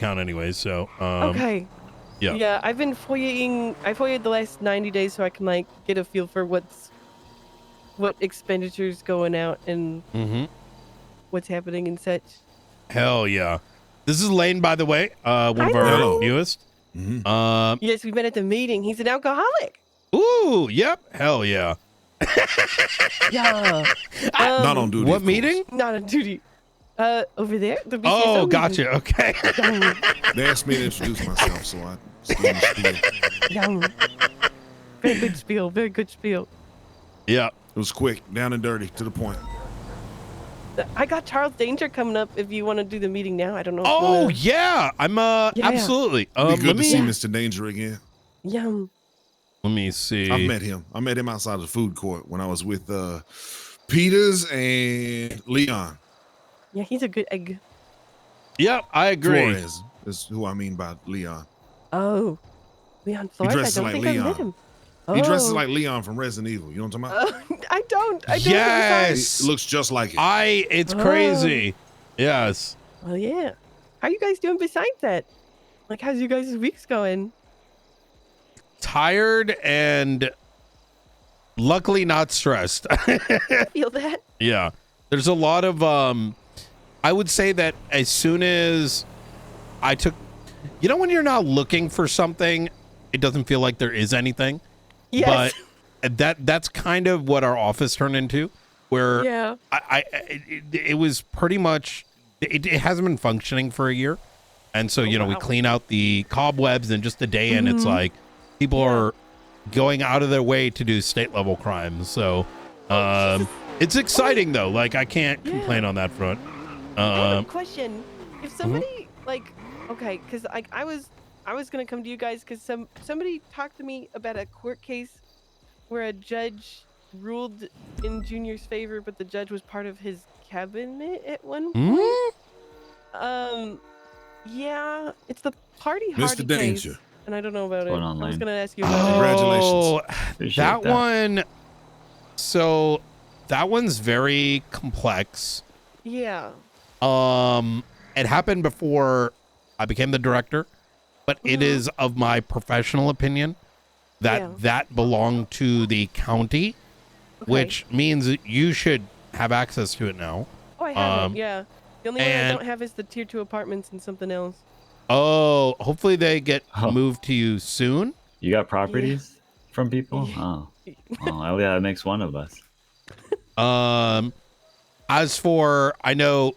account anyway. So okay. yeah. Yeah, I've been following. I followed the last 90 days so I can like get a feel for what expenditures going out and what's happening and such. Hell yeah. This is Lane, by the way. One of Hi, our Lane. newest. Yes, we met at the meeting. He's an alcoholic. Ooh, yep. Hell yeah. Yeah. Not on duty. What meeting? Not on duty. Over there. The BCSO Oh, meeting. gotcha. Okay. They asked me to introduce myself, so I still spiel. Very good spiel. Very good spiel. Yeah. It was quick, down and dirty, to the point. I got Charles Danger coming up if you want to do the meeting now. I don't know. Oh, yeah. I'm absolutely. Be good to see Mr. Danger again. Yum. Let me see. I've met him. I met him outside of the food court when I was with Peters and Leon. Yeah, he's a good egg. Yep, I agree. Flores is who I mean by Leon. Oh, Leon Flores. dresses I don't like think Leon. I met him. He dresses like Leon from Resident Evil. You know what I'm talking about? I don't. Yes. It looks just like it. It's crazy. Yes. Well, yeah. How you guys doing besides that? Like, how's you guys' weeks going? Tired and luckily not stressed. I feel that. Yeah. There's a lot of I would say that as soon as I took, when you're not looking for something, it doesn't feel like there is anything. Yes. But that's kind of what our office turned into, where it was pretty much, it hasn't been functioning for a year. And so, we clean out the cobwebs and just a day in, it's like people are going out of their way to do state level crimes. So it's exciting though. Like I can't complain on that front. I have a question. If somebody okay, because I was gonna come to you guys because somebody talked to me about a court case where a judge ruled in Junior's favor, but the judge was part of his cabinet at one point. Yeah, it's the Party Hardy Mr. Danger. case, and I don't know about it. Going on, I was Lane? gonna ask you about it. Congratulations. That one. So that one's very complex. Yeah. It happened before I became the director, but it is of my professional opinion that belonged to the county, which means that you should have access to it now. Oh, I have it. Yeah. The only one I don't have is the tier 2 apartments and something else. Oh, hopefully they get moved to you soon. You got properties from people? Oh, well, yeah, that makes one of us. As for, I know,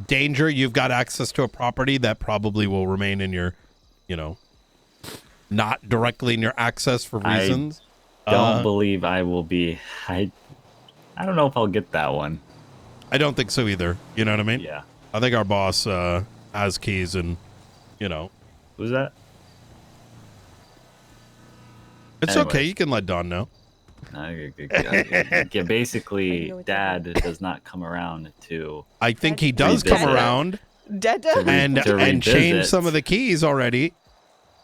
Danger, you've got access to a property that probably will remain in your, not directly in your access for reasons. I don't believe I will be. I don't know if I'll get that one. I don't think so either. You know what I mean? Yeah. I think our boss has keys and, Who's that? It's okay. You can let Don know. Yeah, basically, Dad does not come around to. I think he does come around and change some of the keys already.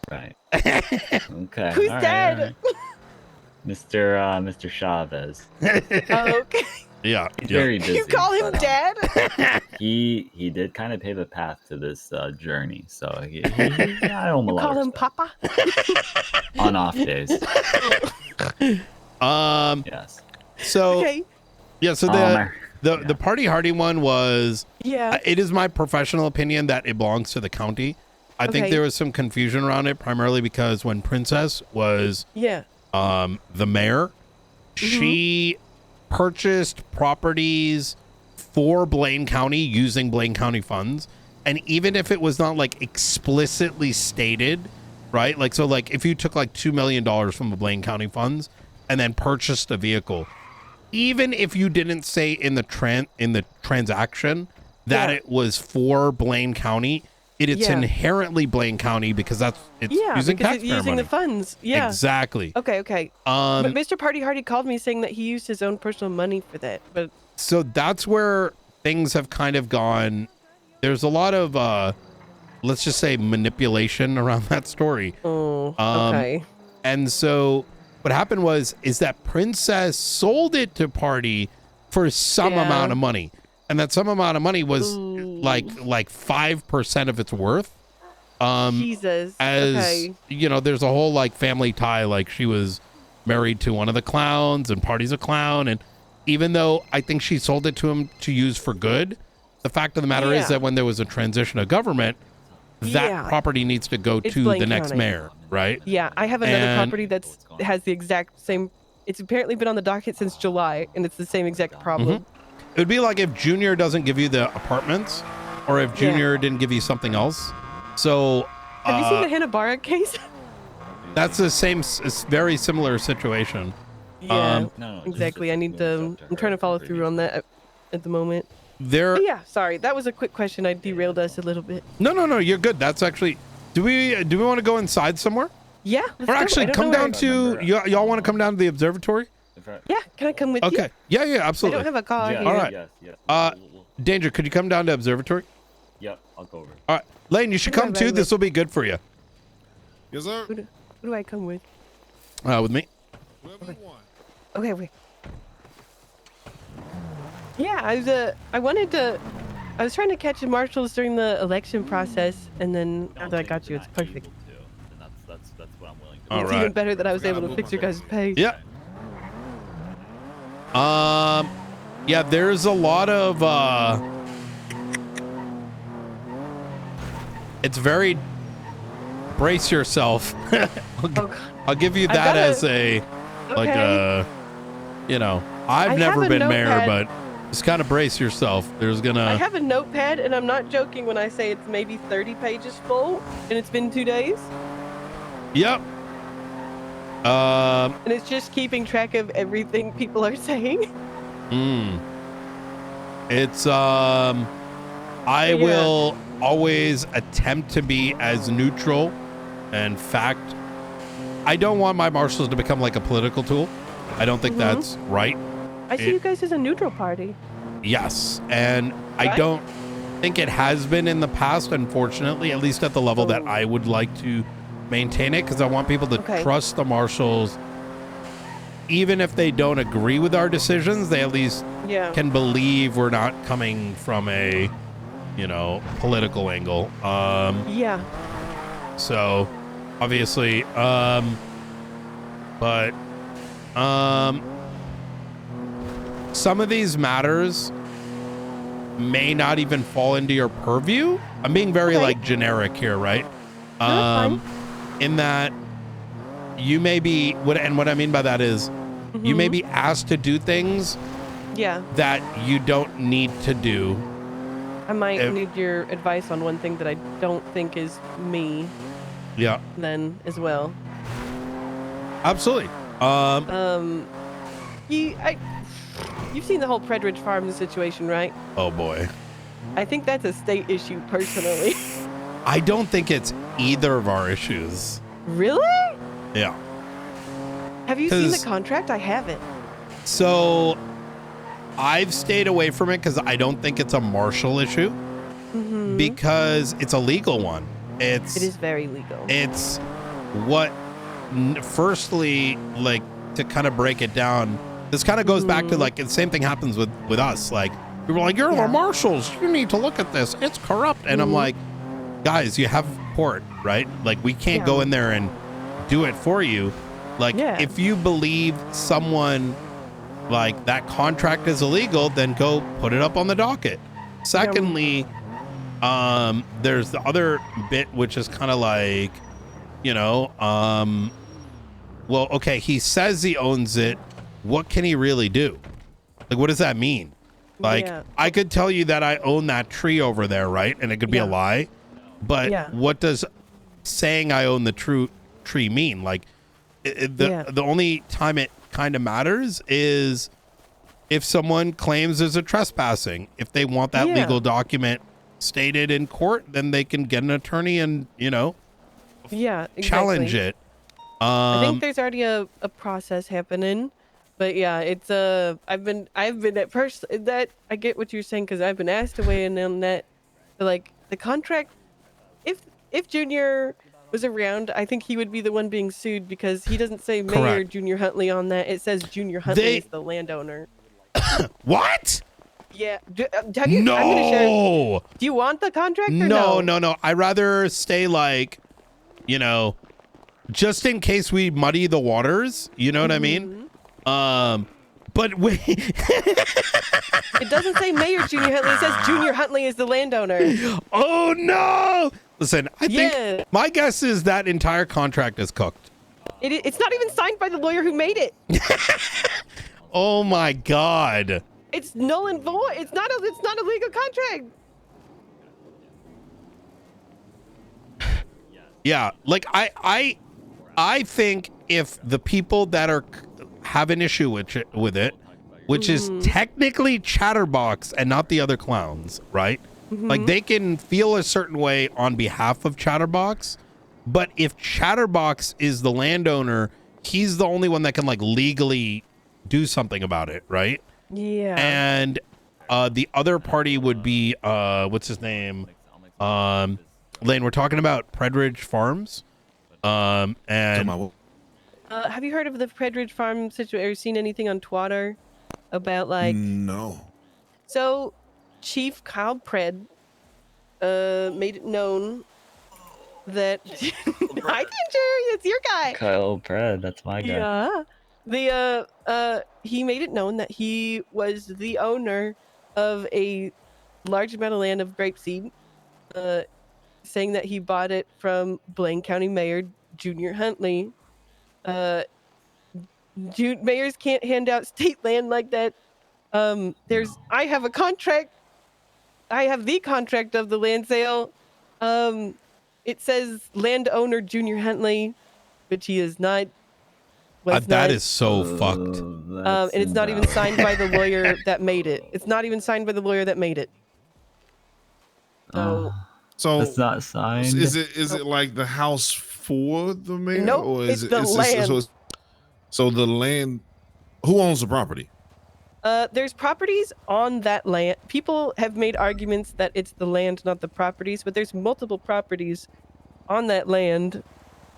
Right. Okay. Who's all Dad? Right. Mr. Chavez. Oh, okay. Yeah. He's very busy. You call him Dad? He did kind of pave a path to this journey, so I owe him a lot. Call him Papa? On off days. Yes. So so the Party Hardy one was it is my professional opinion that it belongs to the county. I think there was some confusion around it, primarily because when Princess was the mayor, she purchased properties for Blaine County using Blaine County funds, and even if it was not like explicitly stated, right? Like so, like if you took like $2 million from the Blaine County funds and then purchased a vehicle, even if you didn't say in the transaction that it was for Blaine County, it's inherently Blaine County because it's using taxpayer money. The funds. Yeah, exactly. Okay. But Mr. Party Hardy called me saying that he used his own personal money for that. But so that's where things have kind of gone. There's a lot of let's just say manipulation around that story. Oh, okay. And so what happened is that Princess sold it to Party for some amount of money. And that some amount of money was like 5% of its worth. Jesus. As Okay. you know, there's a whole like family tie. Like she was married to one of the clowns, and Party's a clown. And even though I think she sold it to him to use for good, the fact of the matter is that when there was a transition of government, that property needs to go to the next mayor, right? Yeah, I have another property that's has the exact same. It's apparently been on the docket since July, and it's the same exact problem. It would be like if Junior doesn't give you the apartments, or if Junior didn't give you something else. So, have you seen the Hanna-Barbera case? That's the same, very similar situation. Yeah, exactly. I need to. I'm trying to follow through on that at the moment. But yeah, sorry, that was a quick question. I derailed us a little bit. No, you're good. That's actually. Do we want to go inside somewhere? Yeah. Or actually, come down to y'all want to come down to the observatory? Yeah, can I come with you? Okay. Yeah, absolutely. I don't have a car here. All right. Danger, could you come down to observatory? Yep, I'll go over. All right, Lane, you should come too. This will be good for you. Yes, sir. Who do I come with? With me. Okay, wait. Yeah, I was trying to catch the marshals during the election process, and then now that I got you, it's perfect. That's what I'm willing to do. It's even better that I was able to fix your guys' pay. Yeah. Yeah, there's a lot of it's very brace yourself. I'll give you that as a like you know, I've never been mayor, but just kind of brace yourself. There's gonna I have a notepad, and I'm not joking when I say it's maybe 30 pages full, and it's been 2 days. Yep. And it's just keeping track of everything people are saying. It's I will always attempt to be as neutral. In fact, I don't want my marshals to become like a political tool. I don't think that's right. I see you guys as a neutral party. Yes, and I don't think it has been in the past, unfortunately, at least at the level that I would like to maintain it, because I want people to trust the marshals. Even if they don't agree with our decisions, they at least can believe we're not coming from a, you know, political angle. So, obviously, but some of these matters may not even fall into your purview. I'm being very like generic here, right? In that you may be what I mean by that is you may be asked to do things that you don't need to do. I might need your advice on one thing that I don't think is me. Yeah. Then as well. Absolutely. You've seen the whole Fredrich farm situation, right? Oh boy. I think that's a state issue personally. I don't think it's either of our issues. Really? Yeah. Have you seen the contract? I haven't. So I've stayed away from it because I don't think it's a marshal issue, because it's a legal one. It is very legal. It's what, firstly, like, to kind of break it down, this kind of goes back to like the same thing happens with us. Like, people are like, you're the marshals, you need to look at this, it's corrupt. And I'm like, guys, you have court, right? Like, we can't go in there and do it for you. Like, if you believe someone, like, that contract is illegal, then go put it up on the docket. Secondly, there's the other bit, which is kind of like, you know, well, okay, he says he owns it. What can he really do? Like, what does that mean? Like, I could tell you that I own that tree over there, right? And it could be a lie. But what does saying I own the tree mean? Like, the only time it kind of matters is if someone claims there's a trespassing. If they want that legal document stated in court, then they can get an attorney and, you know, challenge it. I think there's already a process happening, but it's I've been at first that I get what you're saying, because I've been asked to weigh in on that. Like, the contract, if Junior was around, I think he would be the one being sued, because he doesn't say Mayor Junior Huntley on that. It says Junior Huntley is the landowner. What? Yeah. Have you? No. I'm gonna share. Do you want the contract or no? No. I'd rather stay like, you know, just in case we muddy the waters. You know what I mean? But wait. It doesn't say Mayor Junior Huntley. It says Junior Huntley is the landowner. Oh no! Listen, I think my guess is that entire contract is cooked. It's not even signed by the lawyer who made it. Oh my God! It's null and void. It's not a legal contract. Yeah, like I think if the people that have an issue with it, which is technically Chatterbox and not the other clowns, right? Like they can feel a certain way on behalf of Chatterbox, but if Chatterbox is the landowner, he's the only one that can like legally do something about it, right? Yeah. And the other party would be what's his name? Lane, we're talking about Fredrich Farms. And have you heard of the Fredrich Farm situation? Or seen anything on Twitter about like? No. So, Chief Kyle Pred made it known that hi Ginger, it's your guy. Kyle Pred, that's my guy. Yeah. He made it known that he was the owner of a large amount of land of grapeseed, saying that he bought it from Blaine County Mayor Junior Huntley. Mayors can't hand out state land like that. I have a contract. I have the contract of the land sale. It says landowner Junior Huntley, which he is not. That is so fucked. And it's not even signed by the lawyer that made it. It's not even signed by the lawyer that made it. So it's not signed. Is it like the house for the mayor? Nope, or is it's the land. So the land. Who owns the property? There's properties on that land. People have made arguments that it's the land, not the properties, but there's multiple properties on that land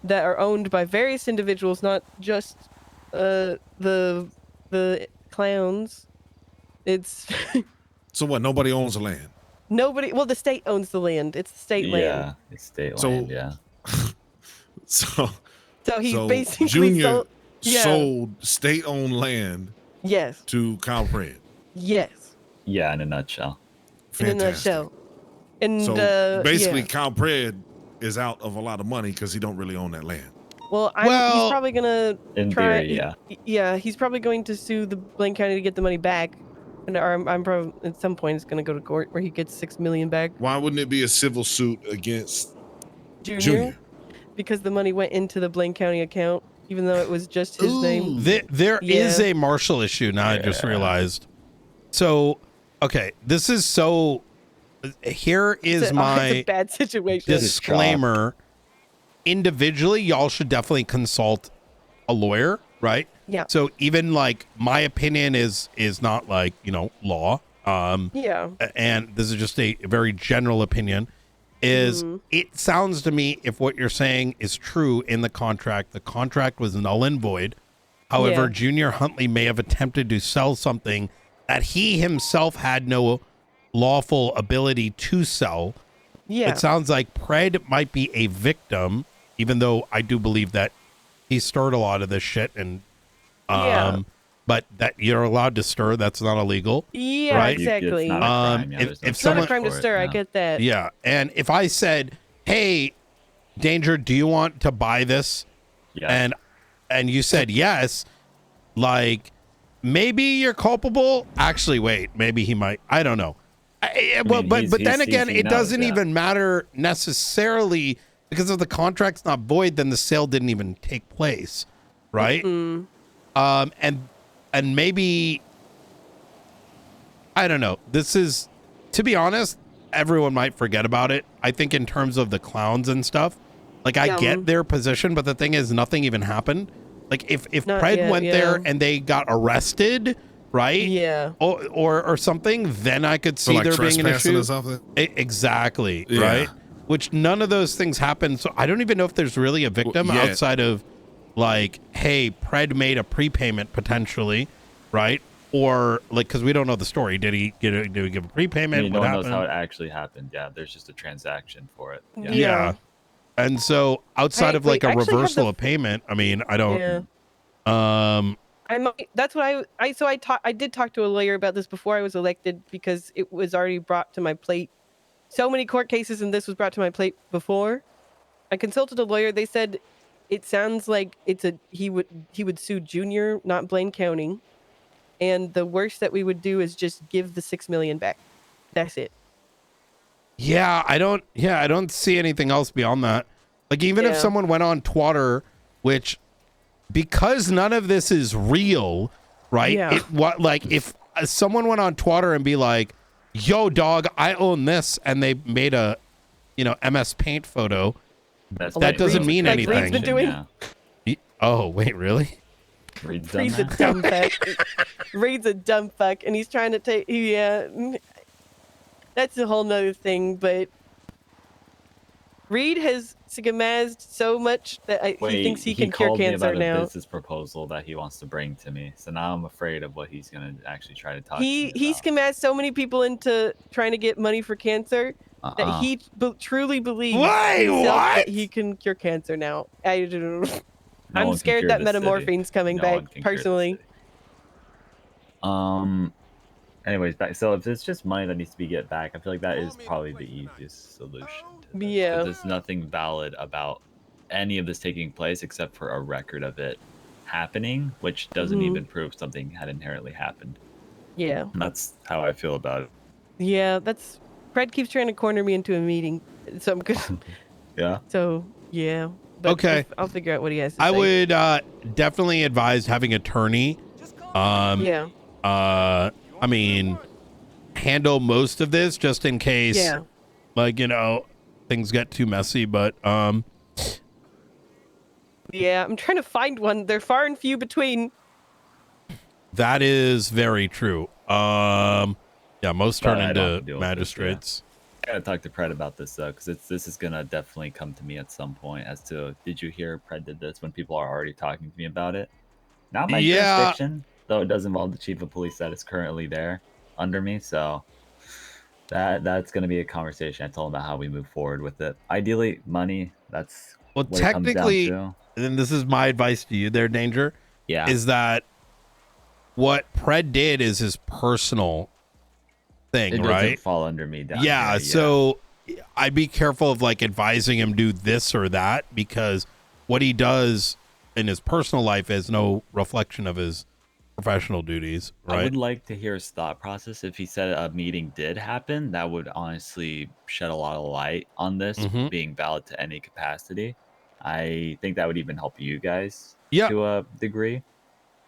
that are owned by various individuals, not just the clowns. It's So what? Nobody owns the land. nobody. Well, the state owns the land. It's the state land. Yeah, it's state land. Yeah. So he basically Junior sold, sold state-owned land. Yes. To Kyle Pred. Yes. Yeah, in a nutshell. Fantastic. In a nutshell. And so basically, Kyle Pred is out of a lot of money because he don't really own that land. Well, he's probably gonna try. Theory, yeah. Yeah, he's probably going to sue the Blaine County to get the money back, and I'm probably at some point it's gonna go to court where he gets $6 million back. Why wouldn't it be a civil suit against Junior? Because the money went into the Blaine County account, even though it was just his name. There is a Marshall issue now. I just realized. So, okay, this is so. Here is my it's a bad situation. Disclaimer. Individually, y'all should definitely consult a lawyer, right? Yeah. So even like my opinion is not like, law. Yeah. And this is just a very general opinion. It sounds to me, if what you're saying is true in the contract was null and void. However, Junior Huntley may have attempted to sell something that he himself had no lawful ability to sell. Yeah. It sounds like Pred might be a victim, even though I do believe that he stirred a lot of this shit, and but that you're allowed to stir, that's not illegal. Yeah, right? exactly. If it's not a crime to stir, I get that. Yeah, and if I said, "Hey, Danger, do you want to buy this?" Yes. and you said yes, like maybe you're culpable. Actually, wait, maybe he might. I don't know. But then again, it doesn't even matter necessarily, because if the contract's not void, then the sale didn't even take place, right? And maybe, I don't know. This is, to be honest, everyone might forget about it. I think in terms of the clowns and stuff, like I get their position, but the thing is, nothing even happened. Like if Pred went there and they got arrested, right? Yeah. Or something, then I could see there being an issue. Or something? Exactly. Yeah. Right. Which none of those things happen. So I don't even know if there's really a victim outside of like, hey, Pred made a prepayment potentially, right? or like, because we don't know the story. Did he give a prepayment? I mean, no What one happened? knows how it actually happened. Yeah, there's just a transaction for it. Yeah. And so outside of like a reversal of payment, I mean, I don't. That's what I did talk to a lawyer about this before I was elected, because it was already brought to my plate. So many court cases, and this was brought to my plate before. I consulted a lawyer. They said it sounds like he would sue Junior, not Blaine County, and the worst that we would do is just give the $6 million back. That's it. Yeah, I don't see anything else beyond that. Like, even if someone went on Twitter, which, because none of this is real, right? Yeah. If someone went on Twitter and be like, yo, dog, I own this, and they made a, MS Paint photo, that doesn't mean anything. Reed's been doing? Yeah. Oh, wait, really? Reed's a dumb fuck. Reed's a dumb fuck, and he's trying to take. That's a whole nother thing. But Reed has scammazed so much that he thinks he can cure cancer now. He called me about a business proposal that he wants to bring to me, so now I'm afraid of what he's gonna actually try to talk to me about. He scammazed so many people into trying to get money for cancer that he truly believes that he can cure cancer now. I'm scared that metamorphine's coming back, personally. Anyways, so if it's just money that needs to be get back, I feel like that is probably the easiest solution. Yeah. There's nothing valid about any of this taking place except for a record of it happening, which doesn't even prove something had inherently happened. Yeah. And that's how I feel about it. Yeah, Fred keeps trying to corner me into a meeting, so I'm good. Yeah. So, yeah. But okay. I'll figure out what he has to say. I would definitely advise having an attorney. I mean, handle most of this just in case, things get too messy. But yeah, I'm trying to find one. They're far and few between. That is very true. Most turn into magistrates. I gotta talk to Pred about this though, because this is gonna definitely come to me at some point. As to, did you hear Pred did this when people are already talking to me about it? Not my jurisdiction, though it does involve the chief of police that is currently there under me. So that's gonna be a conversation. I told him about how we move forward with it. Ideally, money. That's what technically, it comes down to. And this is my advice to you there, Danger. Yeah, is that what Pred did is his personal thing, it right? Doesn't fall under me down here, so I'd be careful of like advising him do this or that, because what he does in his personal life is no reflection of his professional duties, right? I would like to hear his thought process. If he said a meeting did happen, that would honestly shed a lot of light on this being valid to any capacity. I think that would even help you guys to a degree.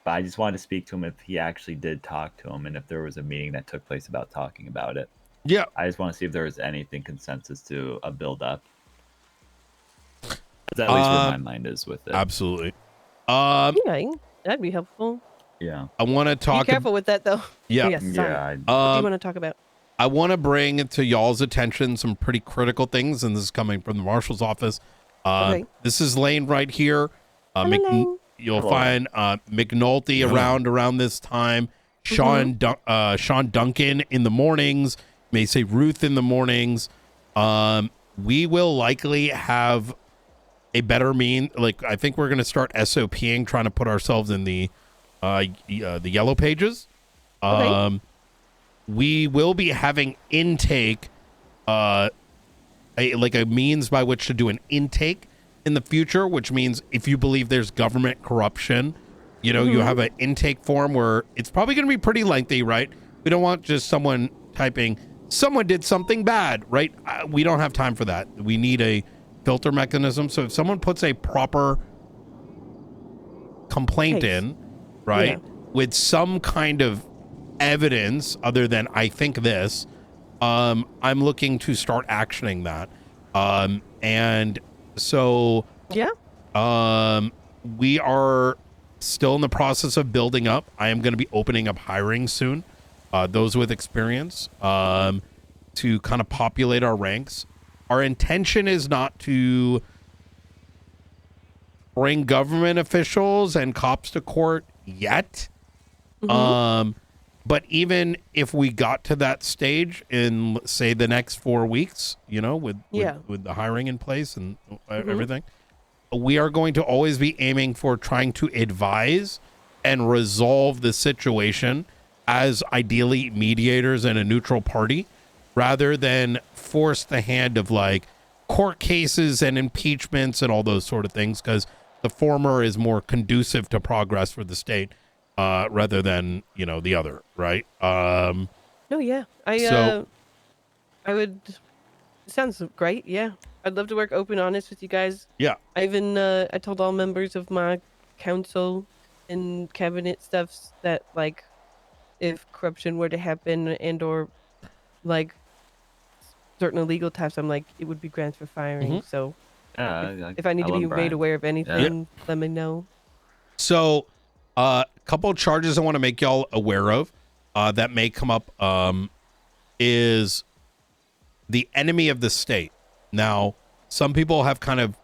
But I just wanted to speak to him if he actually did talk to him, and if there was a meeting that took place about talking about it. Yeah. I just want to see if there was anything consensus to a build up. That's at least where my mind is with it. Absolutely. That'd be helpful. Yeah. I want to talk. Be careful with that though. Yeah. What do you want to talk about? I want to bring to y'all's attention some pretty critical things, and this is coming from the marshal's office. This is Lane right here. You'll find McNulty around this time. Sean Duncan in the mornings. May say Ruth in the mornings. We will likely have a better I think we're going to start SOPing, trying to put ourselves in the yellow pages. We will be having intake, a means by which to do an intake in the future, which means if you believe there's government corruption, you have an intake form where it's probably going to be pretty lengthy, right? We don't want just someone typing, someone did something bad, right? We don't have time for that. We need a filter mechanism. So if someone puts a proper complaint in, right, with some kind of evidence other than I think this, I'm looking to start actioning that. And so we are still in the process of building up. I am going to be opening up hiring soon, those with experience, to kind of populate our ranks. Our intention is not to bring government officials and cops to court yet. But even if we got to that stage in, say, the next 4 weeks, with the hiring in place and everything, we are going to always be aiming for trying to advise and resolve the situation as ideally mediators and a neutral party, rather than force the hand of like court cases and impeachments and all those sort of things, because the former is more conducive to progress for the state rather than the other, right? No, yeah, I would. It sounds great. Yeah, I'd love to work open, honest with you guys. Yeah, I even I told all members of my council and cabinet stuffs that like if corruption were to happen and or like certain illegal types, I'm like it would be grounds for firing. So if I need to be made aware of anything, let me know. So a couple of charges I want to make y'all aware of that may come up is the enemy of the state. Now, some people have kind of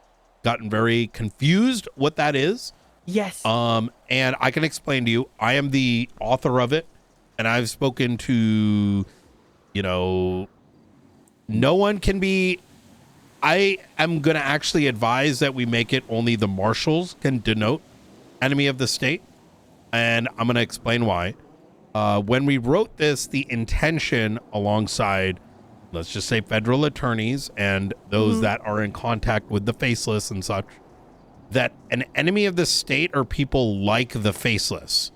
gotten very confused what that is. Yes. And I can explain to you. I am the author of it, and I've spoken to, no one can be. I am going to actually advise that we make it only the marshals can denote enemy of the state, and I'm going to explain why. When we wrote this, the intention alongside, let's just say, federal attorneys and those that are in contact with the faceless and such, that an enemy of the state are people like the faceless,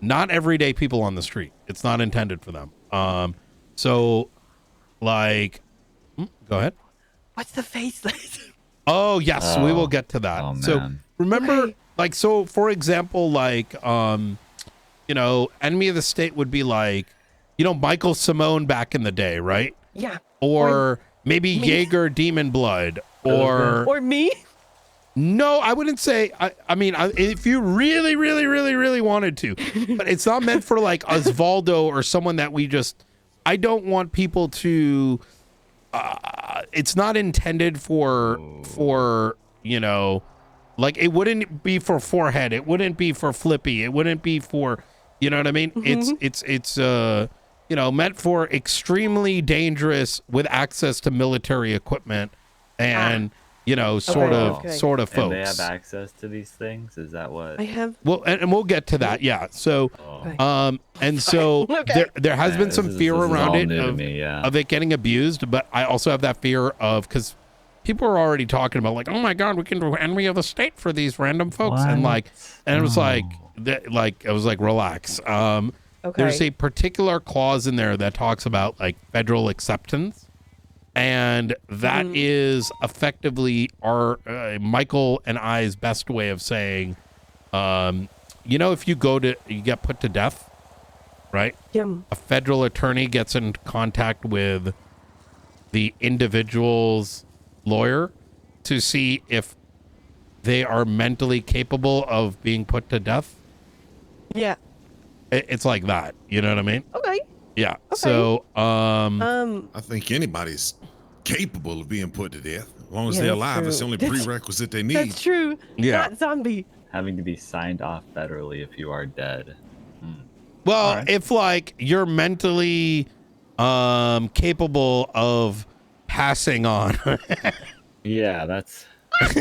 not everyday people on the street. It's not intended for them. So like, go ahead. What's the faceless? Oh, yes, we will get to that. Oh, so remember, like, so for example, like, enemy of the state would be like, Michael Simone back in the day, right? Yeah. Or maybe Jaeger Demon Blood, or me. No, I wouldn't say. I mean, if you really, really, really, really wanted to, but it's not meant for like Osvaldo or someone that we just. I don't want people to. It's not intended for like it wouldn't be for Forehead. It wouldn't be for Flippy. It wouldn't be for, what I mean? It's meant for extremely dangerous with access to military equipment and. Sort of folks. And they have access to these things? Is that what? I have. Well, and we'll get to that. Yeah. So, and so there has been some fear around it of it getting abused, but I also have that fear of, because people are already talking about like, oh my God, we can do enemy of the state for these random folks. What? And it was like, relax. There's a particular clause in there that talks about like federal acceptance. And that is effectively our Michael and I's best way of saying, if you get put to death, right? Yeah. A federal attorney gets in contact with the individual's lawyer to see if they are mentally capable of being put to death. Yeah. It's like that. You know what I mean? Okay. Yeah. Okay. So, I think anybody's capable of being put to death as long as they're alive. It's the only prerequisite they need. That's true. Yeah. Not zombie. Having to be signed off federally if you are dead. Well, if like you're mentally capable of passing on. Yeah, that's. So if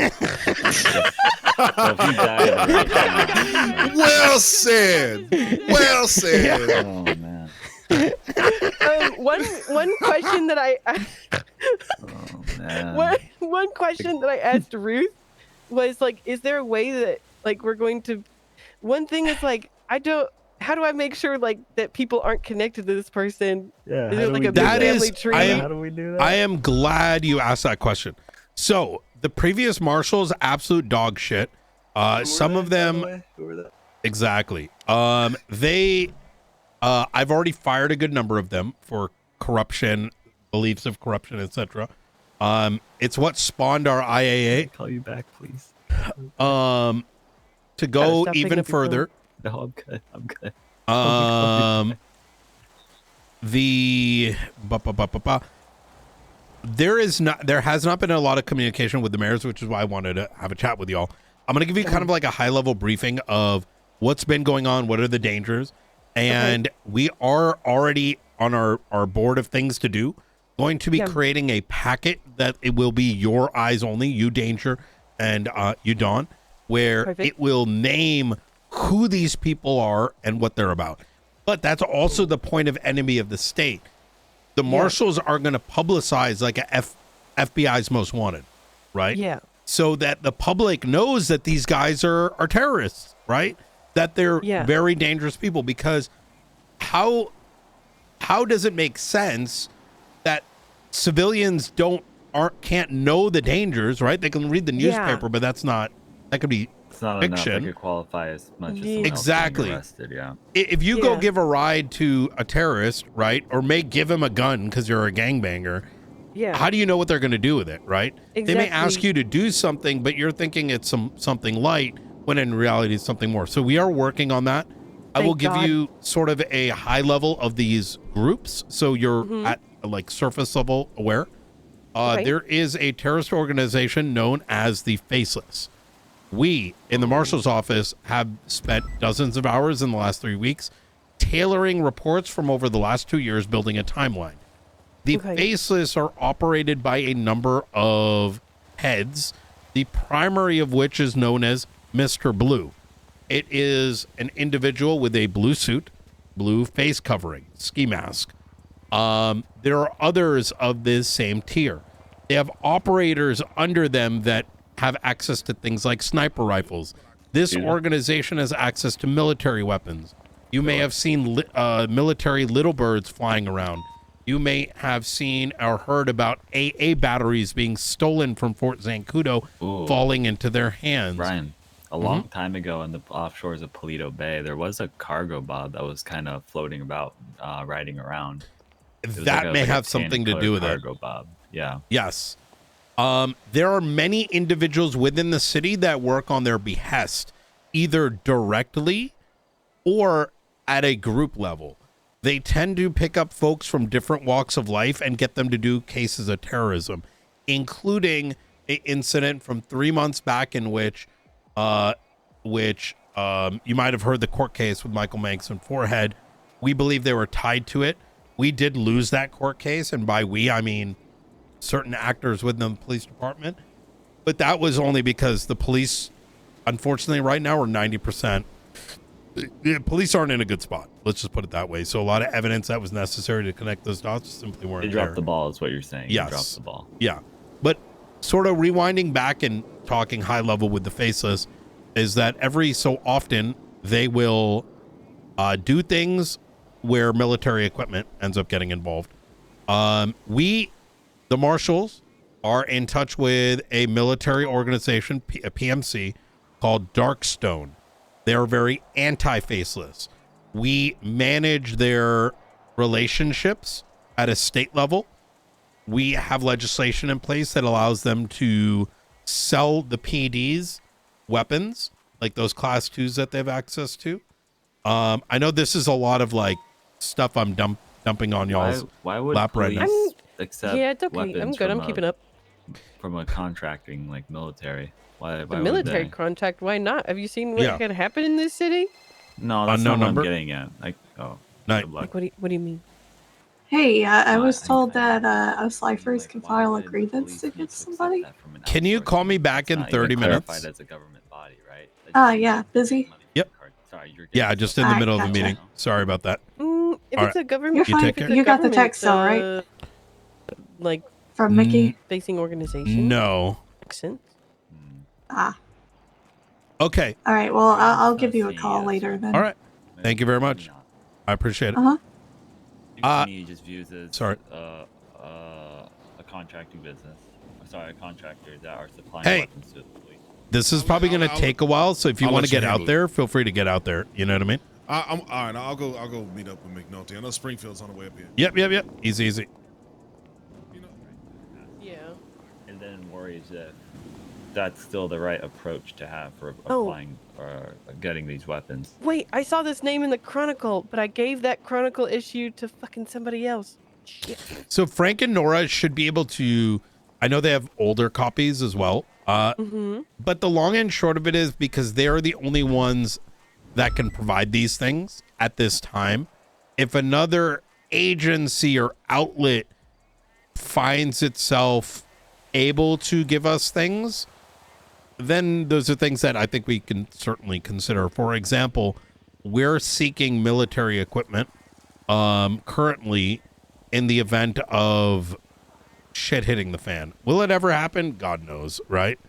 you die right now, well said. Well said. Oh man. One question that I one question that I asked Ruth was like, is there a way that like we're going to? One thing is like, how do I make sure like that people aren't connected to this person? Yeah, is it like a big family tree? How do we do that? I am glad you asked that question. So the previous marshals, absolute dog shit. Some of them, who were they? Exactly. I've already fired a good number of them for corruption, beliefs of corruption, etc. It's what spawned our IAA. Call you back, please. To go even further. No, I'm good. There has not been a lot of communication with the mayors, which is why I wanted to have a chat with y'all. I'm going to give you kind of like a high level briefing of what's been going on, what are the dangers. And we are already on our board of things to do, going to be creating a packet that it will be your eyes only, you Danger and you Dawn, where it will name who these people are and what they're about. But that's also the point of enemy of the state. The marshals are going to publicize like a FBI's most wanted, right? Yeah. So that the public knows that these guys are terrorists, right? That they're very dangerous people. Because how does it make sense that civilians can't know the dangers, right? They can read the newspaper, but that could be not fiction. Enough. That could qualify as much as someone exactly. else being arrested, If you go give a ride to a terrorist, right, or may give him a gun because you're a gangbanger, how do you know what they're going to do with it, right? Exactly. They may ask you to do something, but you're thinking it's something light when in reality it's something more. So we are working on that. I will give you sort of a high level of these groups, so you're at like surface level aware. There is a terrorist organization known as the Faceless. We, in the marshal's office, have spent dozens of hours in the last 3 weeks tailoring reports from over the last 2 years, building a timeline. The Faceless are operated by a number of heads, the primary of which is known as Mr. Blue. It is an individual with a blue suit, blue face covering, ski mask. There are others of this same tier. They have operators under them that have access to things like sniper rifles. This organization has access to military weapons. You may have seen military little birds flying around. You may have seen or heard about AA batteries being stolen from Fort Zancudo, falling into their hands. Brian, a long time ago in the offshores of Paleto Bay, there was a cargo bob that was kind of floating about, riding around. That may have something to do with it. Cargo bob. Yeah. Yes. There are many individuals within the city that work on their behest, either directly or at a group level. They tend to pick up folks from different walks of life and get them to do cases of terrorism, including an incident from 3 months back in which you might have heard the court case with Michael Manx and Forehead. We believe they were tied to it. We did lose that court case, and by we, I mean certain actors within the police department, but that was only because the police, unfortunately, right now are 90%. The police aren't in a good spot. Let's just put it that way. So a lot of evidence that was necessary to connect those dots simply weren't there. They dropped the ball, is what you're saying. Yes. They dropped the ball. Yeah, but sort of rewinding back and talking high level with the Faceless is that every so often they will do things where military equipment ends up getting involved. The marshals are in touch with a military organization, a PMC, called Darkstone. They're very anti-Faceless. We manage their relationships at a state level. We have legislation in place that allows them to sell the PDs weapons, like those class 2s that they have access to. I know this is a lot of like stuff I'm dumping on y'all's lap right now. Accept it's okay. I'm good. I'm keeping up. From a contracting like military. Why military contract? Why not? Have you seen what could happen in this city? No, that's not what I'm getting at. Like, like what do you mean? Hey, I was told that us lifers can file a grievance against somebody. Can you call me back in 30 minutes? As a government body, right? Yeah, busy. Yep. Yeah, just in the middle of the meeting. Sorry about that. If it's a government, you're fine. You got the text though, right? Like from Mickey facing organization. No. Accent. Okay. All right. Well, I'll give you a call later then. All right. Thank you very much. I appreciate it. He just views as a contracting business. Sorry, a contractor that are supplying weapons to the police. This is probably going to take a while, so if you want to get out there, feel free to get out there. You know what I mean? I'm all right. I'll go meet up with McNulty. I know Springfield's on the way up here. Yep. Easy. Yeah. And then worries if that's still the right approach to have for applying or getting these weapons. Wait, I saw this name in the Chronicle, but I gave that Chronicle issue to fucking somebody else. Shit. So Frank and Nora should be able to. I know they have older copies as well. But the long and short of it is because they're the only ones that can provide these things at this time. If another agency or outlet finds itself able to give us things, then those are things that I think we can certainly consider. For example, we're seeking military equipment currently in the event of shit hitting the fan. Will it ever happen? God knows, right?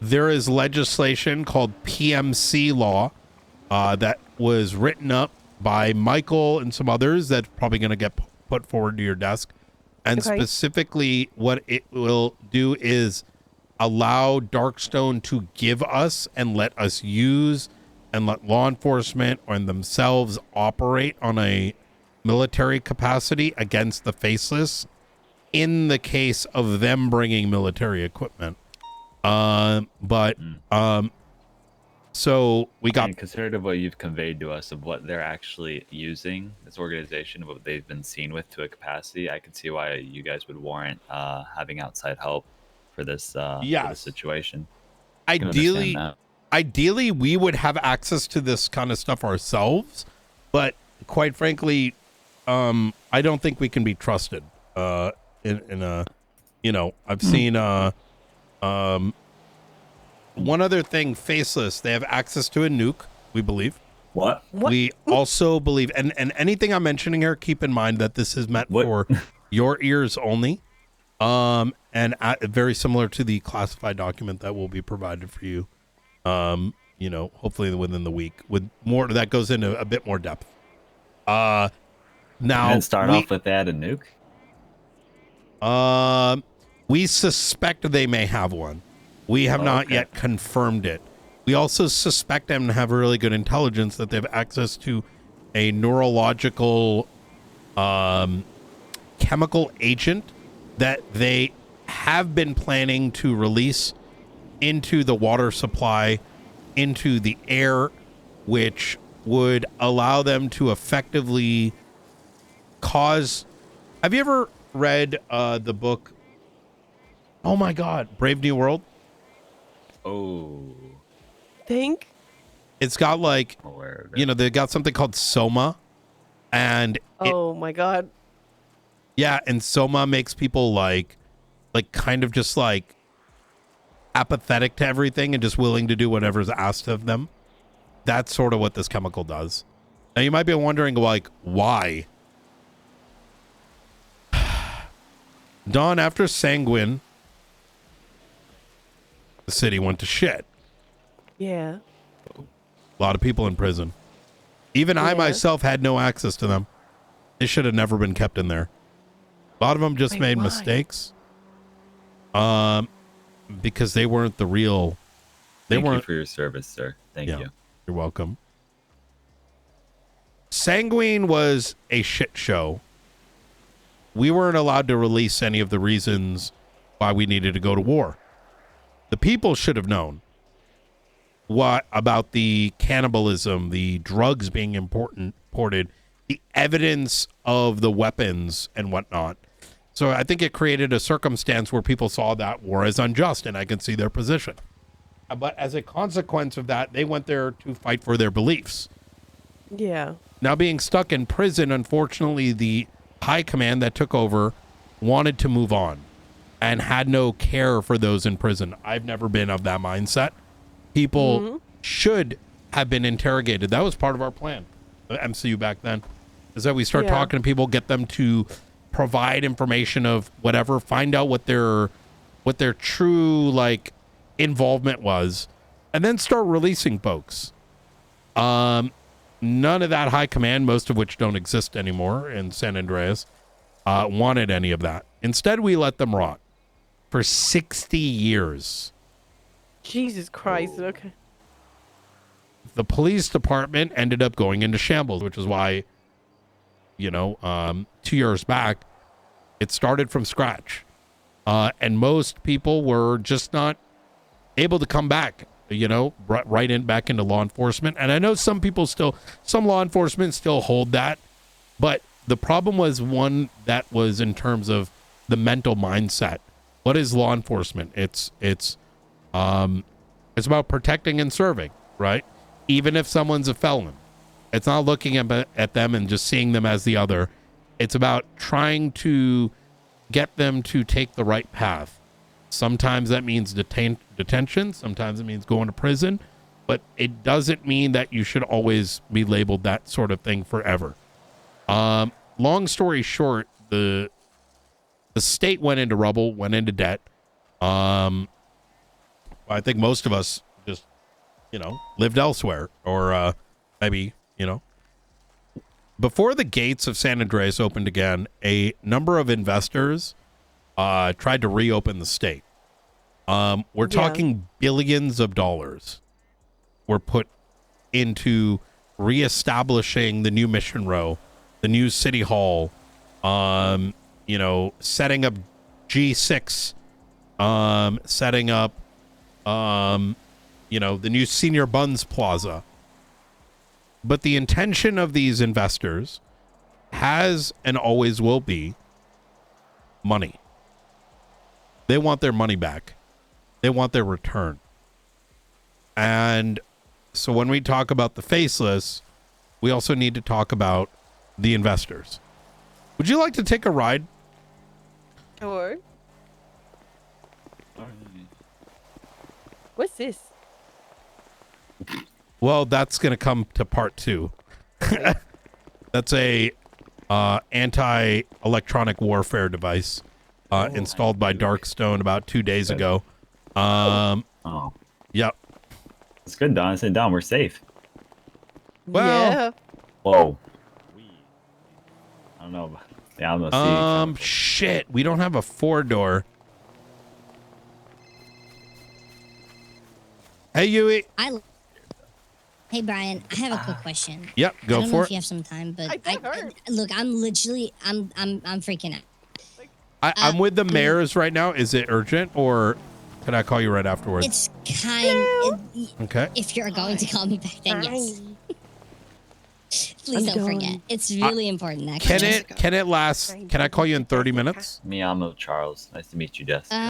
There is legislation called PMC law that was written up by Michael and some others that's probably going to get put forward to your desk. And specifically what it will do is allow Darkstone to give us and let us use and let law enforcement and themselves operate on a military capacity against the faceless in the case of them bringing military equipment. So we got, and considered of what you've conveyed to us of what they're actually using this organization, what they've been seen with to a capacity, I can see why you guys would warrant having outside help for this, for this situation. Ideally we would have access to this kind of stuff ourselves, but quite frankly, I don't think we can be trusted. In a, you know, I've seen one other thing, Faceless, they have access to a nuke, we believe. What? We also believe, and anything I'm mentioning here, keep in mind that this is meant for your ears only. And very similar to the classified document that will be provided for you, you know, hopefully within the week, with more that goes into a bit more depth. Now, and start off with that, a nuke? We suspect they may have one. We have not yet confirmed it. We also suspect them to have really good intelligence, that they have access to a neurological chemical agent that they have been planning to release into the water supply, into the air, which would allow them to effectively cause... Have you ever read the book, oh my God, Brave New World? Think it's got like, you know, they got something called soma, and my God, yeah, and soma makes people like kind of just like apathetic to everything and just willing to do whatever's asked of them. That's sort of what this chemical does. Now you might be wondering, like, why? Dawn, after Sanguine, the city went to shit. Yeah. A lot of people in prison. Even I myself had no access to them. They should have never been kept in there. A lot of them just made mistakes. Because they weren't the real... Thank you for your service, sir. Thank you. You're welcome. Sanguine was a shit show. We weren't allowed to release any of the reasons why we needed to go to war. The people should have known what about the cannibalism, the drugs being imported, the evidence of the weapons and whatnot. So I think it created a circumstance where people saw that war as unjust, and I can see their position. But as a consequence of that, they went there to fight for their beliefs. Yeah. Now, being stuck in prison, unfortunately, the high command that took over wanted to move on and had no care for those in prison. I've never been of that mindset. People should have been interrogated. That was part of our plan, the MCU back then, is that we start talking to people, get them to provide information of whatever, find out what their true like involvement was, and then start releasing folks. None of that high command, most of which don't exist anymore in San Andreas, wanted any of that. Instead, we let them rot for 60 years. Jesus Christ. Okay. The police department ended up going into shambles, which is why, you know, 2 years back, it started from scratch. And most people were just not able to come back, you know, back into law enforcement. And I know some law enforcement still hold that, but the problem was one that was in terms of the mental mindset. What is law enforcement? It's It's about protecting and serving, right? Even if someone's a felon. It's not looking at them and just seeing them as the other. It's about trying to get them to take the right path. Sometimes that means detention. Sometimes it means going to prison. But it doesn't mean that you should always be labeled that sort of thing forever. Long story short, the state went into rubble, went into debt. I think most of us just, lived elsewhere, or maybe, before the gates of San Andreas opened again, a number of investors tried to reopen the state. We're talking billions of dollars were put into reestablishing the new Mission Row, the new City Hall, setting up G6, setting up, the new Senior Buns Plaza. But the intention of these investors has and always will be money. They want their money back. They want their return. And so when we talk about the faceless, we also need to talk about the investors. Would you like to take a ride? Sure. What's this? Well, that's going to come to part 2. That's a anti-electronic warfare device installed by Darkstone about 2 days ago. Yep. It's good, Don. I said, Don, we're safe. Well, yeah. Whoa. I don't know. Yeah, I'm gonna see. Shit. We don't have a 4-door. Hey, Yui. Hey, Brian. I have a quick question. Yep, go for it. I don't know if you have some time, but look, I'm freaking out. I'm with the mayors right now. Is it urgent, or can I call you right afterwards? It's okay. If you're going to call me back, then yes. Please don't forget. It's really important. Can it last? Can I call you in 30 minutes? Me, I'm Charles. Nice to meet you, Jess.